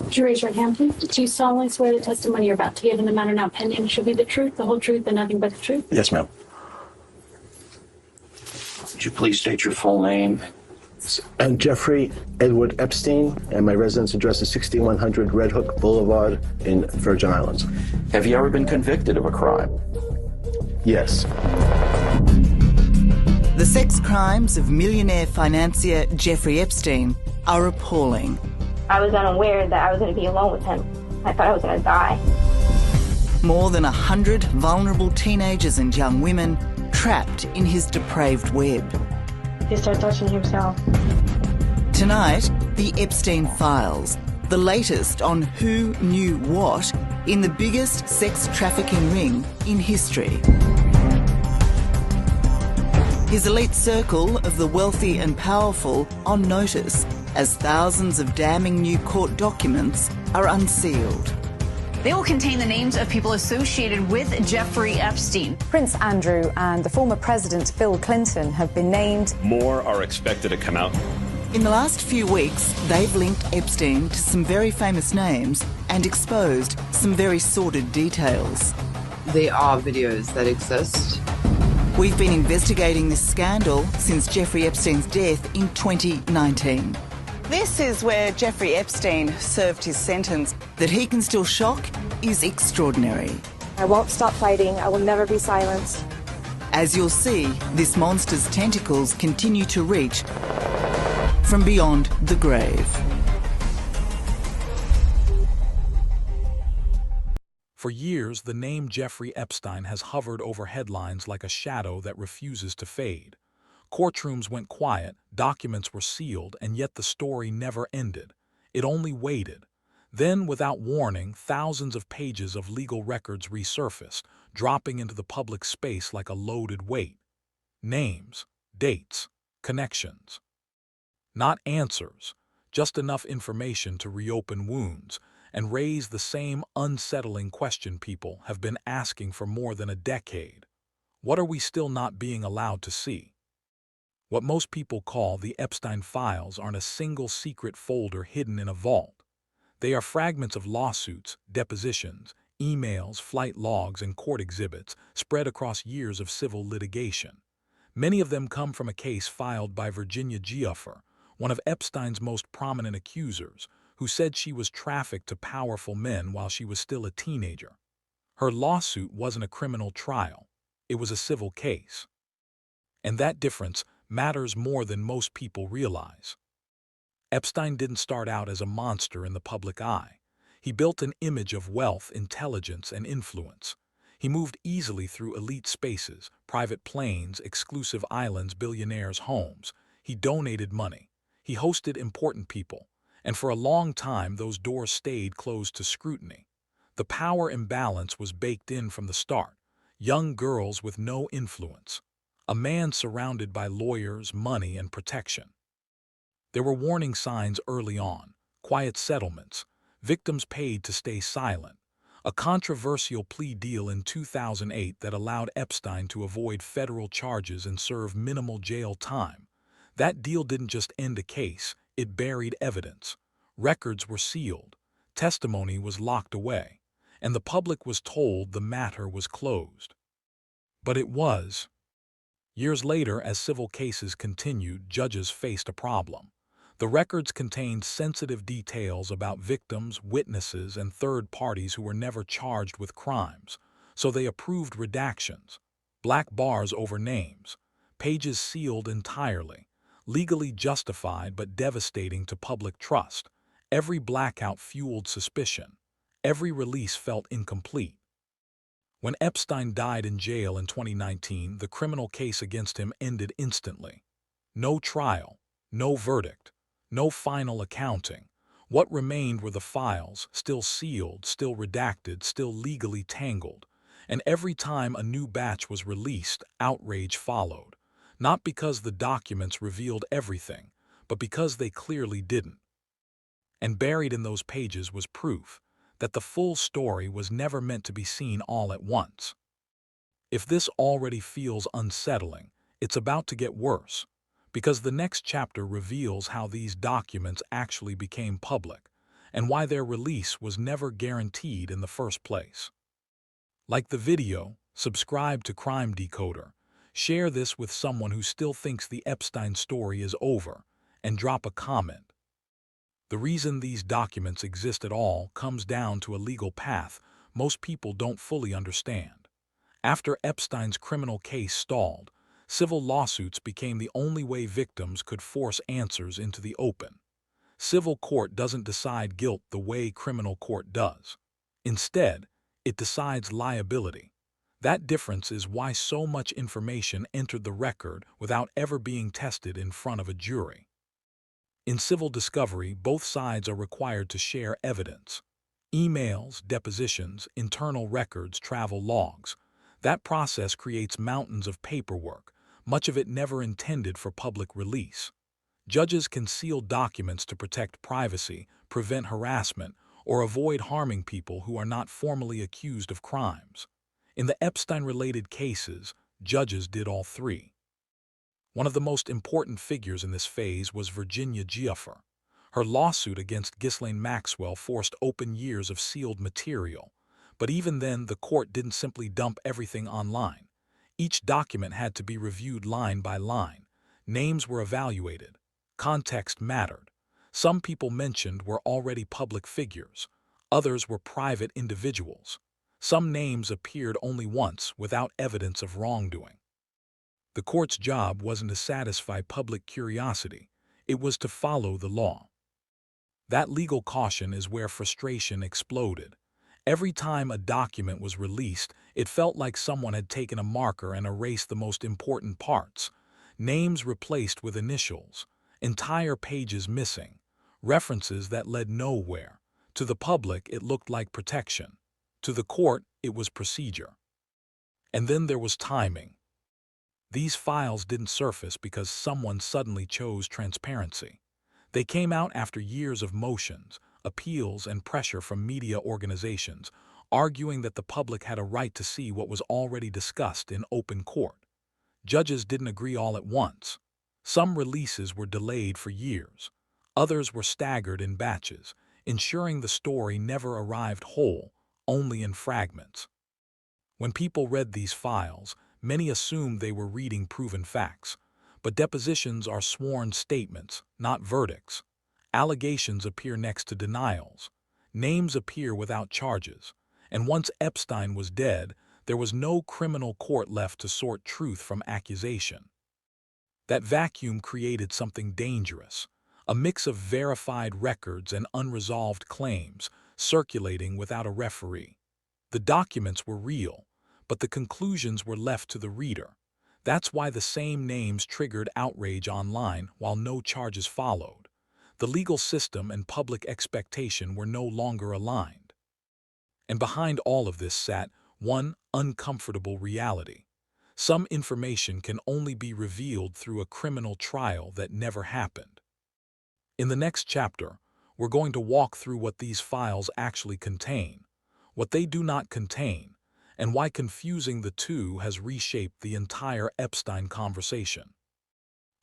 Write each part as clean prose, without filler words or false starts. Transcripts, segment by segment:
Would you raise your hand, please? Do you solemnly swear the testimony you're about to give in the matter now pending shall be the truth, the whole truth, and nothing but the truth? Yes, ma'am. Would you please state your full name? I'm Jeffrey Edward Epstein, and my residence address is 6100 Red Hook Boulevard in Virgin Islands. Have you ever been convicted of a crime? Yes. The sex crimes of millionaire financier Jeffrey Epstein are appalling. I was unaware that I was going to be alone with him. I thought I was going to die. More than 100 vulnerable teenagers and young women trapped in his depraved web. He started touching himself. Tonight, the Epstein Files, the latest on who knew what in the biggest sex trafficking ring in history. His elite circle of the wealthy and powerful on notice as thousands of damning new court documents are unsealed. They will contain the names of people associated with Jeffrey Epstein. Prince Andrew and the former President Bill Clinton have been named. More are expected to come out. In the last few weeks, they've linked Epstein to some very famous names and exposed some very sordid details. There are videos that exist. We've been investigating this scandal since Jeffrey Epstein's death in 2019. This is where Jeffrey Epstein served his sentence. That he can still shock is extraordinary. I won't stop fighting. I will never be silenced. As you'll see, this monster's tentacles continue to reach from beyond the grave. For years, the name Jeffrey Epstein has hovered over headlines like a shadow that refuses to fade. Courtrooms went quiet, documents were sealed, and yet the story never ended. It only waited. Then, without warning, thousands of pages of legal records resurfaced, dropping into the public space like a loaded weight. Names, dates, connections. Not answers, just enough information to reopen wounds and raise the same unsettling question people have been asking for more than a decade. What are we still not being allowed to see? What most people call the Epstein Files aren't a single secret folder hidden in a vault. They are fragments of lawsuits, depositions, emails, flight logs, and court exhibits spread across years of civil litigation. Many of them come from a case filed by Virginia Giuffer, one of Epstein's most prominent accusers, who said she was trafficked to powerful men while she was still a teenager. Her lawsuit wasn't a criminal trial. It was a civil case. And that difference matters more than most people realize. Epstein didn't start out as a monster in the public eye. He built an image of wealth, intelligence, and influence. He moved easily through elite spaces, private planes, exclusive islands, billionaires' homes. He donated money. He hosted important people. And for a long time, those doors stayed closed to scrutiny. The power imbalance was baked in from the start. Young girls with no influence. A man surrounded by lawyers, money, and protection. There were warning signs early on, quiet settlements, victims paid to stay silent, a controversial plea deal in 2008 that allowed Epstein to avoid federal charges and serve minimal jail time. That deal didn't just end a case, it buried evidence. Records were sealed, testimony was locked away, and the public was told the matter was closed. But it was. Years later, as civil cases continued, judges faced a problem. The records contained sensitive details about victims, witnesses, and third parties who were never charged with crimes, so they approved redactions, black bars over names, pages sealed entirely, legally justified but devastating to public trust. Every blackout fueled suspicion. Every release felt incomplete. When Epstein died in jail in 2019, the criminal case against him ended instantly. No trial, no verdict, no final accounting. What remained were the files, still sealed, still redacted, still legally tangled. And every time a new batch was released, outrage followed. Not because the documents revealed everything, but because they clearly didn't. And buried in those pages was proof that the full story was never meant to be seen all at once. If this already feels unsettling, it's about to get worse, because the next chapter reveals how these documents actually became public, and why their release was never guaranteed in the first place. Like the video, subscribe to Crime Decoder, share this with someone who still thinks the Epstein story is over, and drop a comment. The reason these documents exist at all comes down to a legal path most people don't fully understand. After Epstein's criminal case stalled, civil lawsuits became the only way victims could force answers into the open. Civil court doesn't decide guilt the way criminal court does. Instead, it decides liability. That difference is why so much information entered the record without ever being tested in front of a jury. In civil discovery, both sides are required to share evidence. Emails, depositions, internal records, travel logs. That process creates mountains of paperwork, much of it never intended for public release. Judges can seal documents to protect privacy, prevent harassment, or avoid harming people who are not formally accused of crimes. In the Epstein-related cases, judges did all three. One of the most important figures in this phase was Virginia Giuffre. Her lawsuit against Ghislaine Maxwell forced open years of sealed material, but even then the court didn't simply dump everything online. Each document had to be reviewed line by line. Names were evaluated. Context mattered. Some people mentioned were already public figures. Others were private individuals. Some names appeared only once without evidence of wrongdoing. The court's job wasn't to satisfy public curiosity. It was to follow the law. That legal caution is where frustration exploded. Every time a document was released, it felt like someone had taken a marker and erased the most important parts. Names replaced with initials, entire pages missing, references that led nowhere. To the public, it looked like protection. To the court, it was procedure. And then there was timing. These files didn't surface because someone suddenly chose transparency. They came out after years of motions, appeals, and pressure from media organizations, arguing that the public had a right to see what was already discussed in open court. Judges didn't agree all at once. Some releases were delayed for years. Others were staggered in batches, ensuring the story never arrived whole, only in fragments. When people read these files, many assumed they were reading proven facts. But depositions are sworn statements, not verdicts. Allegations appear next to denials. Names appear without charges. And once Epstein was dead, there was no criminal court left to sort truth from accusation. That vacuum created something dangerous, a mix of verified records and unresolved claims, circulating without a referee. The documents were real, but the conclusions were left to the reader. That's why the same names triggered outrage online while no charges followed. The legal system and public expectation were no longer aligned. And behind all of this sat one uncomfortable reality. Some information can only be revealed through a criminal trial that never happened. In the next chapter, we're going to walk through what these files actually contain, what they do not contain, and why confusing the two has reshaped the entire Epstein conversation.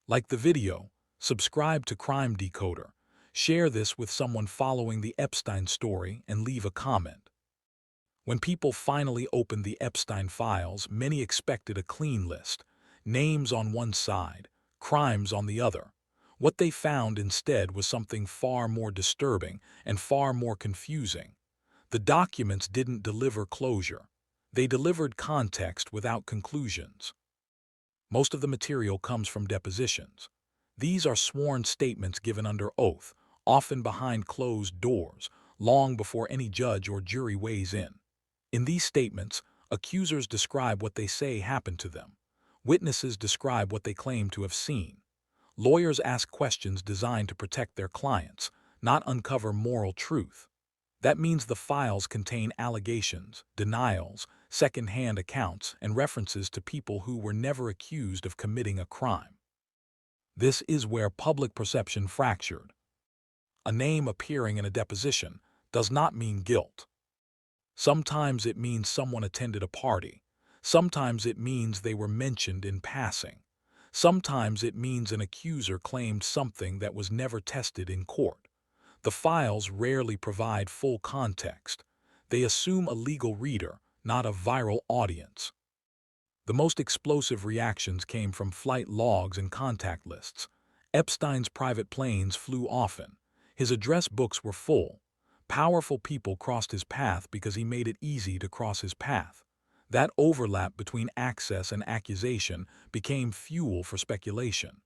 Like the video, subscribe to Crime Decoder, share this with someone following the Epstein story, and leave a comment. When people finally opened the Epstein files, many expected a clean list, names on one side, crimes on the other. What they found instead was something far more disturbing and far more confusing. The documents didn't deliver closure. They delivered context without conclusions. Most of the material comes from depositions. These are sworn statements given under oath, often behind closed doors, long before any judge or jury weighs in. In these statements, accusers describe what they say happened to them. Witnesses describe what they claim to have seen. Lawyers ask questions designed to protect their clients, not uncover moral truth. That means the files contain allegations, denials, second-hand accounts, and references to people who were never accused of committing a crime. This is where public perception fractured. A name appearing in a deposition does not mean guilt. Sometimes it means someone attended a party. Sometimes it means they were mentioned in passing. Sometimes it means an accuser claimed something that was never tested in court. The files rarely provide full context. They assume a legal reader, not a viral audience. The most explosive reactions came from flight logs and contact lists. Epstein's private planes flew often. His address books were full. Powerful people crossed his path because he made it easy to cross his path. That overlap between access and accusation became fuel for speculation.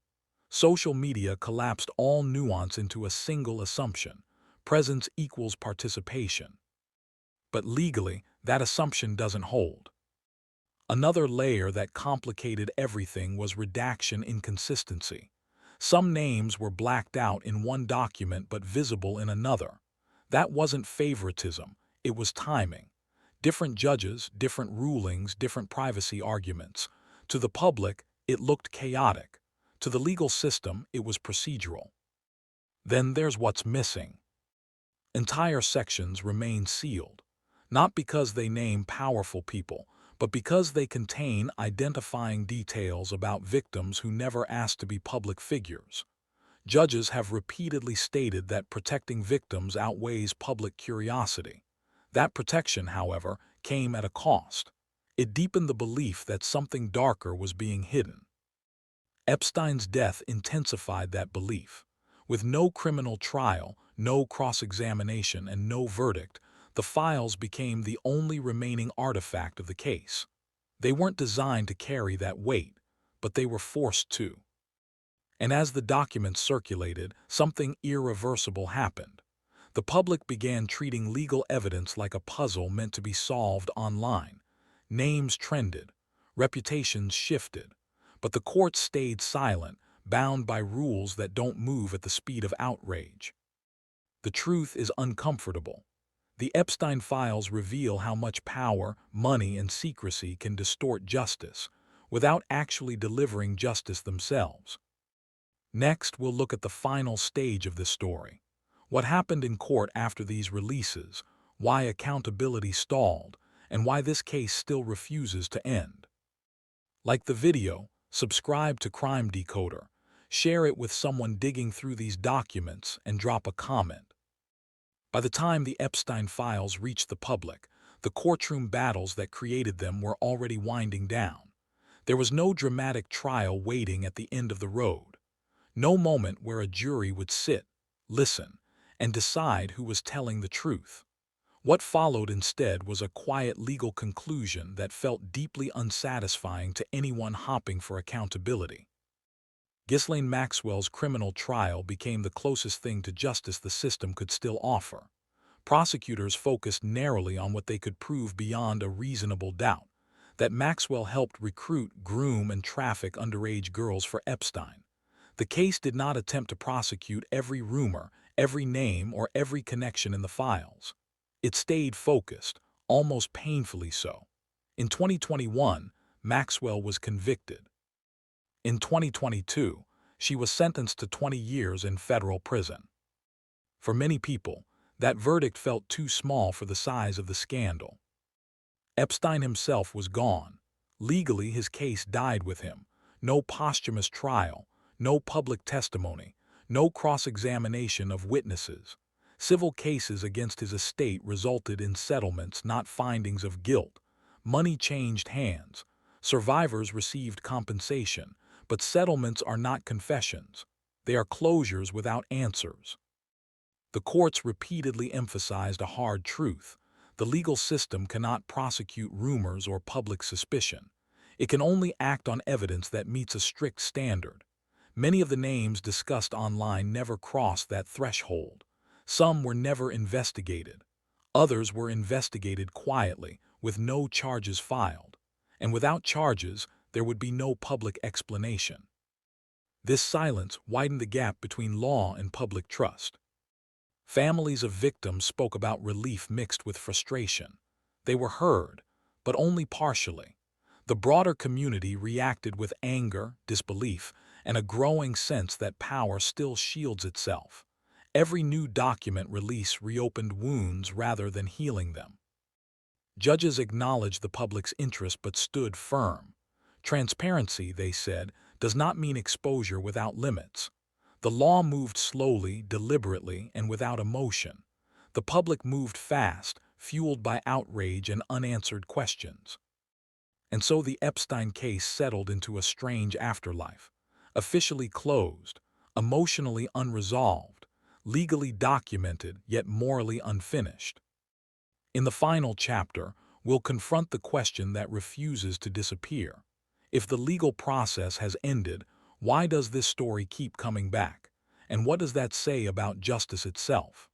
Social media collapsed all nuance into a single assumption: presence equals participation. But legally, that assumption doesn't hold. Another layer that complicated everything was redaction inconsistency. Some names were blacked out in one document but visible in another. That wasn't favoritism, it was timing. Different judges, different rulings, different privacy arguments. To the public, it looked chaotic. To the legal system, it was procedural. Then there's what's missing. Entire sections remain sealed, not because they name powerful people, but because they contain identifying details about victims who never asked to be public figures. Judges have repeatedly stated that protecting victims outweighs public curiosity. That protection, however, came at a cost. It deepened the belief that something darker was being hidden. Epstein's death intensified that belief. With no criminal trial, no cross-examination, and no verdict, the files became the only remaining artifact of the case. They weren't designed to carry that weight, but they were forced to. And as the documents circulated, something irreversible happened. The public began treating legal evidence like a puzzle meant to be solved online. Names trended, reputations shifted, but the courts stayed silent, bound by rules that don't move at the speed of outrage. The truth is uncomfortable. The Epstein files reveal how much power, money, and secrecy can distort justice, without actually delivering justice themselves. Next, we'll look at the final stage of this story. What happened in court after these releases, why accountability stalled, and why this case still refuses to end. Like the video, subscribe to Crime Decoder, share it with someone digging through these documents, and drop a comment. By the time the Epstein files reached the public, the courtroom battles that created them were already winding down. There was no dramatic trial waiting at the end of the road. No moment where a jury would sit, listen, and decide who was telling the truth. What followed instead was a quiet legal conclusion that felt deeply unsatisfying to anyone hopping for accountability. Ghislaine Maxwell's criminal trial became the closest thing to justice the system could still offer. Prosecutors focused narrowly on what they could prove beyond a reasonable doubt: that Maxwell helped recruit, groom, and traffic underage girls for Epstein. The case did not attempt to prosecute every rumor, every name, or every connection in the files. It stayed focused, almost painfully so. In 2021, Maxwell was convicted. In 2022, she was sentenced to 20 years in federal prison. For many people, that verdict felt too small for the size of the scandal. Epstein himself was gone. Legally, his case died with him. No posthumous trial, no public testimony, no cross-examination of witnesses. Civil cases against his estate resulted in settlements, not findings of guilt. Money changed hands. Survivors received compensation, but settlements are not confessions. They are closures without answers. The courts repeatedly emphasized a hard truth: the legal system cannot prosecute rumors or public suspicion. It can only act on evidence that meets a strict standard. Many of the names discussed online never crossed that threshold. Some were never investigated. Others were investigated quietly, with no charges filed. And without charges, there would be no public explanation. This silence widened the gap between law and public trust. Families of victims spoke about relief mixed with frustration. They were heard, but only partially. The broader community reacted with anger, disbelief, and a growing sense that power still shields itself. Every new document release reopened wounds rather than healing them. Judges acknowledged the public's interest but stood firm. Transparency, they said, does not mean exposure without limits. The law moved slowly, deliberately, and without emotion. The public moved fast, fueled by outrage and unanswered questions. And so the Epstein case settled into a strange afterlife, officially closed, emotionally unresolved, legally documented yet morally unfinished. In the final chapter, we'll confront the question that refuses to disappear. If the legal process has ended, why does this story keep coming back? And what does that say about justice itself?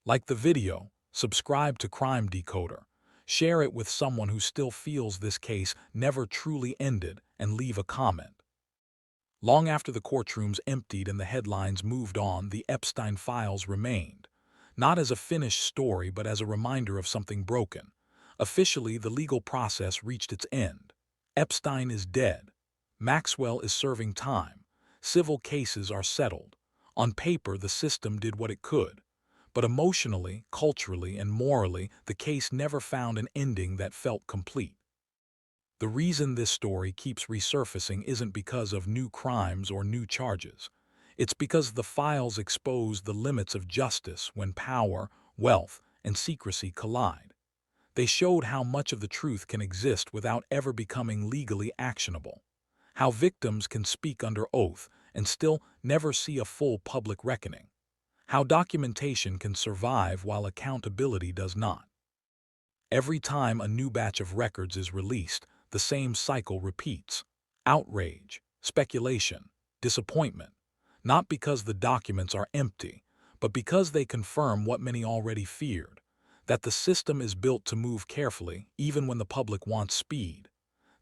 Like the video, subscribe to Crime Decoder, share it with someone who still feels this case never truly ended, and leave a comment. Long after the courtrooms emptied and the headlines moved on, the Epstein files remained, not as a finished story but as a reminder of something broken. Officially, the legal process reached its end. Epstein is dead. Maxwell is serving time. Civil cases are settled. On paper, the system did what it could. But emotionally, culturally, and morally, the case never found an ending that felt complete. The reason this story keeps resurfacing isn't because of new crimes or new charges. It's because the files expose the limits of justice when power, wealth, and secrecy collide. They showed how much of the truth can exist without ever becoming legally actionable, how victims can speak under oath and still never see a full public reckoning, how documentation can survive while accountability does not. Every time a new batch of records is released, the same cycle repeats: outrage, speculation, disappointment, not because the documents are empty, but because they confirm what many already feared, that the system is built to move carefully even when the public wants speed.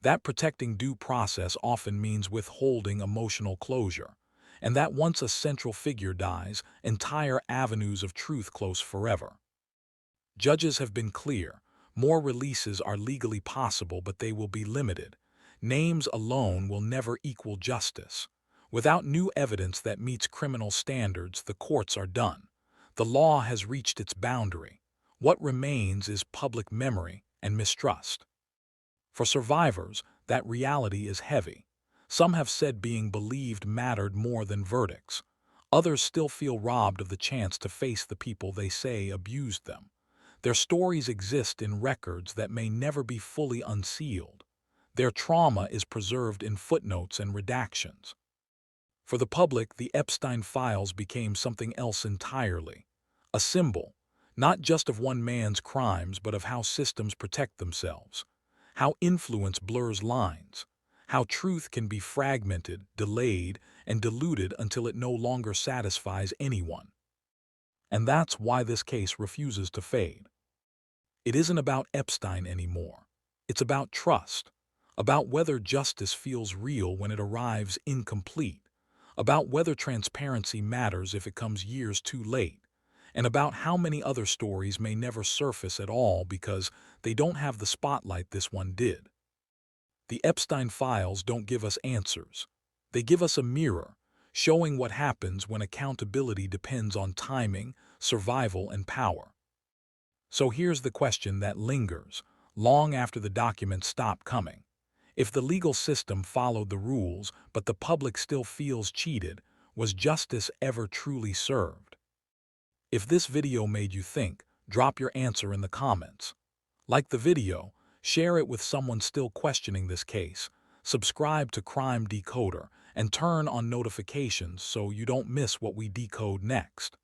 That protecting due process often means withholding emotional closure, and that once a central figure dies, entire avenues of truth close forever. Judges have been clear. More releases are legally possible, but they will be limited. Names alone will never equal justice. Without new evidence that meets criminal standards, the courts are done. The law has reached its boundary. What remains is public memory and mistrust. For survivors, that reality is heavy. Some have said being believed mattered more than verdicts. Others still feel robbed of the chance to face the people they say abused them. Their stories exist in records that may never be fully unsealed. Their trauma is preserved in footnotes and redactions. For the public, the Epstein files became something else entirely. A symbol, not just of one man's crimes, but of how systems protect themselves, how influence blurs lines, how truth can be fragmented, delayed, and diluted until it no longer satisfies anyone. And that's why this case refuses to fade. It isn't about Epstein anymore. It's about trust, about whether justice feels real when it arrives incomplete, about whether transparency matters if it comes years too late, and about how many other stories may never surface at all because they don't have the spotlight this one did. The Epstein files don't give us answers. They give us a mirror, showing what happens when accountability depends on timing, survival, and power. So here's the question that lingers, long after the documents stop coming. If the legal system followed the rules, but the public still feels cheated, was justice ever truly served? If this video made you think, drop your answer in the comments. Like the video, share it with someone still questioning this case, subscribe to Crime Decoder, and turn on notifications so you don't miss what we decode next.